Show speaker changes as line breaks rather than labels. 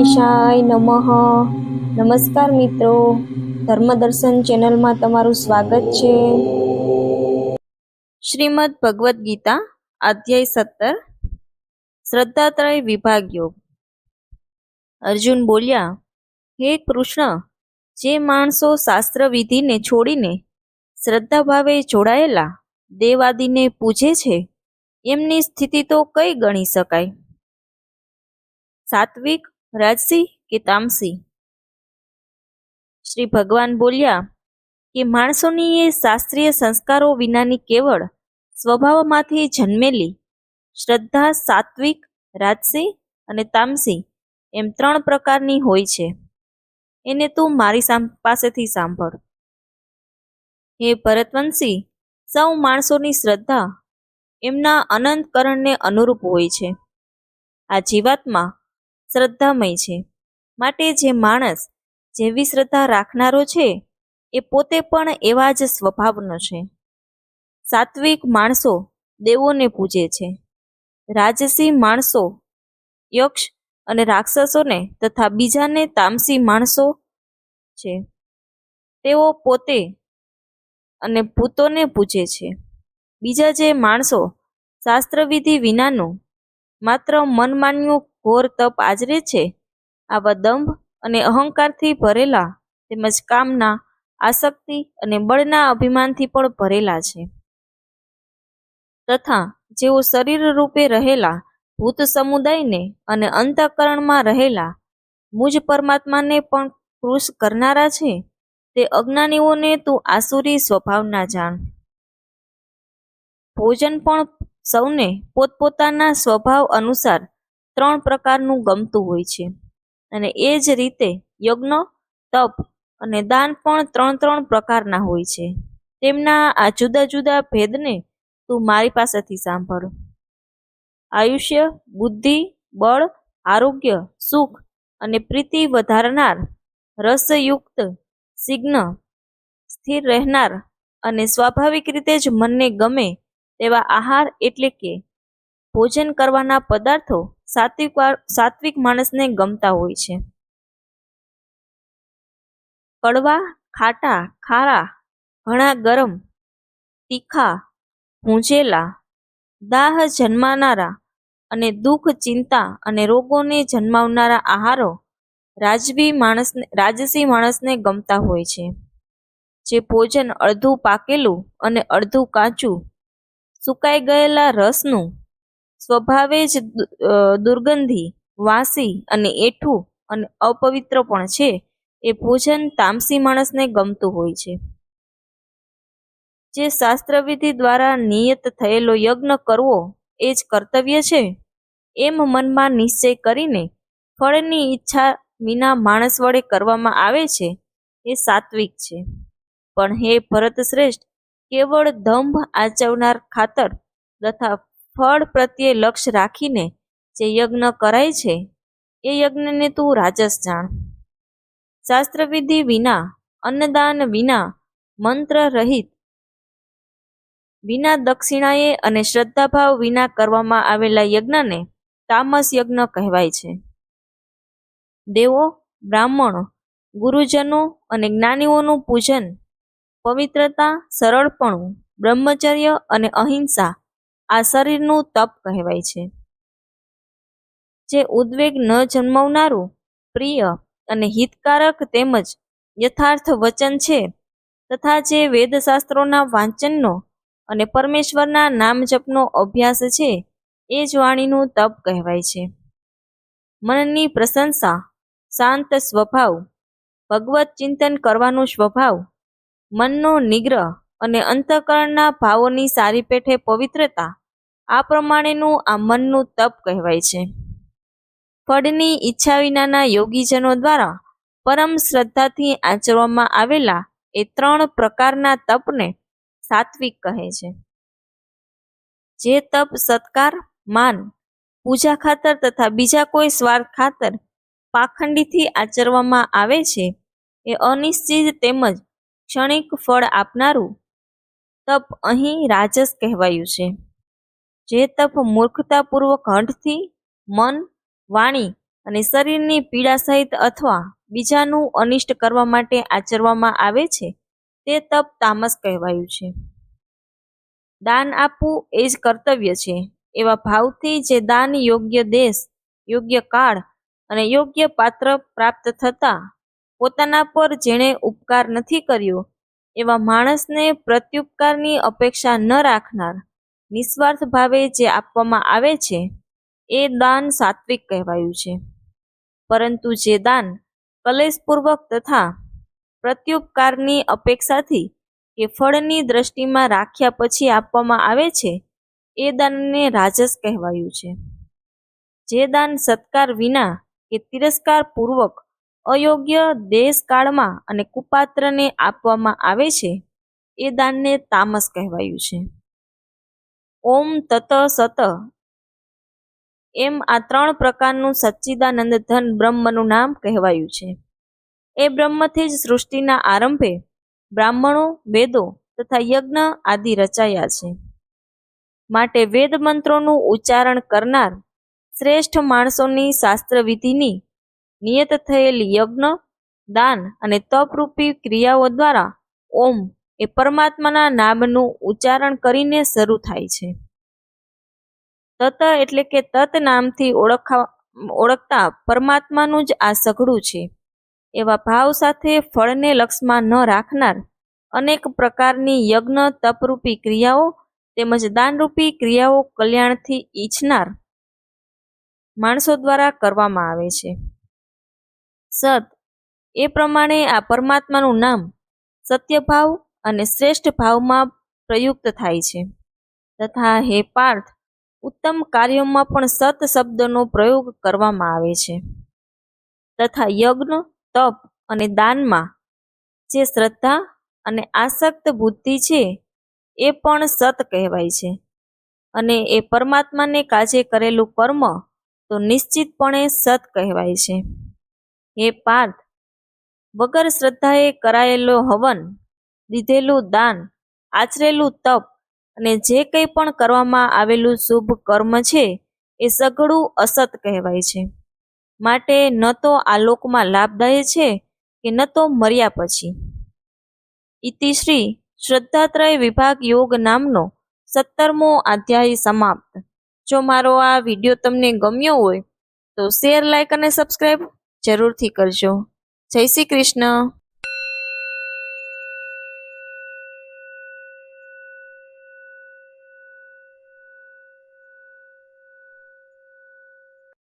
ગણેશાય નમઃ. નમસ્કાર મિત્રો, ધર્મદર્શન ચેનલમાં તમારું સ્વાગત છે. શ્રીમદ ભગવદ્ ગીતા અધ્યાય 17 શ્રદ્ધાત્રય વિભાગ યોગ. અર્જુન બોલ્યા, હે કૃષ્ણ, જે માણસો શાસ્ત્ર વિધિને છોડીને શ્રદ્ધા ભાવે જોડાયેલા દેવાદિને પૂજે છે એમની સ્થિતિ તો કઈ ગણી શકાય? સાત્વિક, રાજસી કે તામસી? શ્રી ભગવાન બોલ્યા કે માણસોની એ શાસ્ત્રીય સંસ્કારો વિનાની કેવળ સ્વભાવમાંથી જન્મેલી શ્રદ્ધા સાત્વિક, રાજસી અને તામસી એમ 3 પ્રકારની હોય છે. એને તું મારી પાસેથી સાંભળ. હે ભરતવંશી, સૌ માણસોની શ્રદ્ધા એમના અનંતકરણને અનુરૂપ હોય છે. આ જીવાત્મા શ્રદ્ધામય છે, માટે જે માણસ જેવી શ્રદ્ધા રાખનારો છે એ પોતે પણ એવા જ સ્વભાવનો છે. સાત્વિક માણસો દેવોને પૂજે છે. રાજસી માણસો યક્ષ અને રાક્ષસોને તથા બીજાને તામસી માણસો છે તેઓ પોતે અને ભૂતોને પૂજે છે. બીજા જે માણસો શાસ્ત્રવિધિ વિનાનું માત્ર મનમાન્યું ઘોર તપ આચરે છે, આવા દંભ અને અહંકારથી ભરેલા તેમજ કામના, આસક્તિ અને બળના અભિમાનથી પણ ભરેલા છે. તથા જેઓ શરીર રૂપે રહેલા ભૂત સમુદાયને અને અંતઃકરણમાં રહેલા મુજ પરમાત્માને પણ કૃશ કરનારા છે, તે અજ્ઞાનીઓને તું આસુરી સ્વભાવના જાણ. ભોજન પણ સૌને પોતપોતાના સ્વભાવ અનુસાર 3 પ્રકારનું ગમતું હોય છે, અને એ જ રીતે યજ્ઞ, તપ અને દાન પણ 3 પ્રકારના હોય છે. તેમના આ જુદા જુદા ભેદને તું મારી પાસેથી સાંભળ. આયુષ્ય, બુદ્ધિ, બળ, આરોગ્ય, સુખ અને પ્રીતિ વધારનાર, રસયુક્ત, શીઘ્ન, સ્થિર રહેનાર અને સ્વાભાવિક રીતે જ મનને ગમે તેવા આહાર એટલે કે ભોજન કરવાના પદાર્થો સાત્વિક માણસને ગમતા હોય છે. કડવા, ખાટા, ખારા, ઘણા ગરમ, તીખા, ભૂંજેલા, દાહ જન્માવનારા અને દુઃખ, ચિંતા અને રોગોને જન્માવનારા આહારો રાજસી માણસને ગમતા હોય છે. જે ભોજન અડધું પાકેલું અને અડધું કાચું, સુકાઈ ગયેલા રસનું, સ્વભાવે જ દુર્ગંધી, વાસી અને એઠું અને અપવિત્ર પણ છે, એ ભોજન તામસી માણસને ગમતું હોય છે. જે શાસ્ત્રવિધિ દ્વારા નિયત થયેલો યજ્ઞ કરવો એ જ કર્તવ્ય છે, એમ મનમાં નિશ્ચય કરીને ફળની ઈચ્છા વિના માણસ વડે કરવામાં આવે છે, એ સાત્વિક છે. પણ હે ભરત શ્રેષ્ઠ, કેવળ દંભ આચવનાર ખાતર તથા ફળ પ્રત્યે લક્ષ્ય રાખીને જે યજ્ઞ કરાય છે, એ યજ્ઞને તું રાજસ જાણ. શાસ્ત્રવિધિ વિના, અન્નદાન વિના, મંત્ર રહિત, વિના દક્ષિણાએ અને શ્રદ્ધાભાવ વિના કરવામાં આવેલા યજ્ઞને તામસ યજ્ઞ કહેવાય છે. દેવો, બ્રાહ્મણો, ગુરુજનો અને જ્ઞાનીઓનું પૂજન, પવિત્રતા, સરળપણું, બ્રહ્મચર્ય અને અહિંસા આ શરીરનું તપ કહેવાય છે. જે ઉદ્વેગ ન જન્માવનારું, પ્રિય અને હિતકારક તેમજ યથાર્થ વચન છે, તથા જે વેદશાસ્ત્રોના વાંચનનો અને પરમેશ્વરના નામ જપનો અભ્યાસ છે, એ જ વાણીનું તપ કહેવાય છે. મનની પ્રશંસા, શાંત સ્વભાવ, ભગવત ચિંતન કરવાનો સ્વભાવ, મનનો નિગ્રહ અને અંતઃકરણના ભાવોની સારી પેઠે પવિત્રતા, આ પ્રમાણેનું આ મનનું તપ કહેવાય છે. ફળની ઈચ્છા વિનાના યોગીજનો દ્વારા પરમ શ્રદ્ધાથી આચરવામાં આવેલા એ 3 પ્રકારના તપને સાત્વિક કહે છે. જે તપ સત્કાર, માન, પૂજા ખાતર તથા બીજા કોઈ સ્વાર્થ ખાતર પાખંડીથી આચરવામાં આવે છે, એ અનિશ્ચિત તેમજ ક્ષણિક ફળ આપનારું તપ અહીં રાજસ કહેવાયું છે. જે તપ મૂર્ખતાપૂર્વક હઠથી, મન, વાણી અને શરીરની પીડા સહિત અથવા બીજાનું અનિષ્ટ કરવા માટે આચરવામાં આવે છે તે તપ તામસ કહેવાયું છે. દાન આપવું એ જ કર્તવ્ય છે એવા ભાવથી જે દાન યોગ્ય દેશ, યોગ્ય કાળ અને યોગ્ય પાત્ર પ્રાપ્ત થતા પોતાના પર જેણે ઉપકાર નથી કર્યો એવા માણસને પ્રત્યુપકારની અપેક્ષા ન રાખનાર નિસ્વાર્થ ભાવે જે આપવામાં આવે છે એ દાન સાત્વિક કહેવાયું છે. પરંતુ જે દાન કલેશપૂર્વક તથા પ્રત્યુપકારની અપેક્ષાથી કે ફળની દ્રષ્ટિમાં રાખ્યા પછી આપવામાં આવે છે એ દાનને રાજસ કહેવાયું છે. જે દાન સત્કાર વિના કે તિરસ્કાર પૂર્વક અયોગ્ય દેશકાળમાં અને કુપાત્રને આપવામાં આવે છે એ દાનને તામસ કહેવાયું છે. ઓમ તત સત એમ આ 3 પ્રકારનું સચ્ચિદાનંદ ધન બ્રહ્મનું નામ કહેવાયું છે. એ બ્રહ્મથી જ સૃષ્ટિના આરંભે બ્રાહ્મણો, વેદો તથા યજ્ઞ આદિ રચાયા છે. માટે વેદ મંત્રોનું ઉચ્ચારણ કરનાર શ્રેષ્ઠ માણસોની શાસ્ત્રવિધિની નિયત થયેલી યજ્ઞ, દાન અને તપરૂપી ક્રિયાઓ દ્વારા ઓમ એ પરમાત્માના નામનું ઉચ્ચારણ કરીને શરૂ થાય છે. તત એટલે કે તત નામથી ઓળખતા પરમાત્માનું જ આ સઘળું છે એવા ભાવ સાથે ફળને લક્ષમાં ન રાખનાર અનેક પ્રકારની યજ્ઞ, તપરૂપી ક્રિયાઓ તેમજ દાનરૂપી ક્રિયાઓ કલ્યાણથી ઈચ્છનાર માણસો દ્વારા કરવામાં આવે છે. સત એ પ્રમાણે આ પરમાત્માનું નામ સત્યભાવ અને શ્રેષ્ઠ ભાવમાં પ્રયુક્ત થાય છે તથા હે પાર્થ, ઉત્તમ કાર્યોમાં પણ સત શબ્દનો પ્રયોગ કરવામાં આવે છે તથા યજ્ઞ, તપ અને દાનમાં જે શ્રદ્ધા અને આસક્ત બુદ્ધિ છે એ પણ સત કહેવાય છે. અને એ પરમાત્માને કાજે કરેલું કર્મ તો નિશ્ચિતપણે સત કહેવાય છે. હે પાર્થ, વગર શ્રદ્ધાએ કરાયેલો હવન, દીધેલું દાન, આચરેલું તપ અને જે કંઈ પણ કરવામાં આવેલું શુભ કર્મ છે એ સઘળું અસત કહેવાય છે. માટે ન તો આ લોકમાં લાભદાયી છે કે ન તો મર્યા પછી. ઇતિ શ્રી શ્રદ્ધાત્રય વિભાગ યોગ નામનો 17મો અધ્યાય સમાપ્ત. જો મારો આ વિડીયો તમને ગમ્યો હોય તો શેર, લાઇક અને સબસ્ક્રાઈબ જરૂરથી કરજો. જય શ્રી કૃષ્ણ.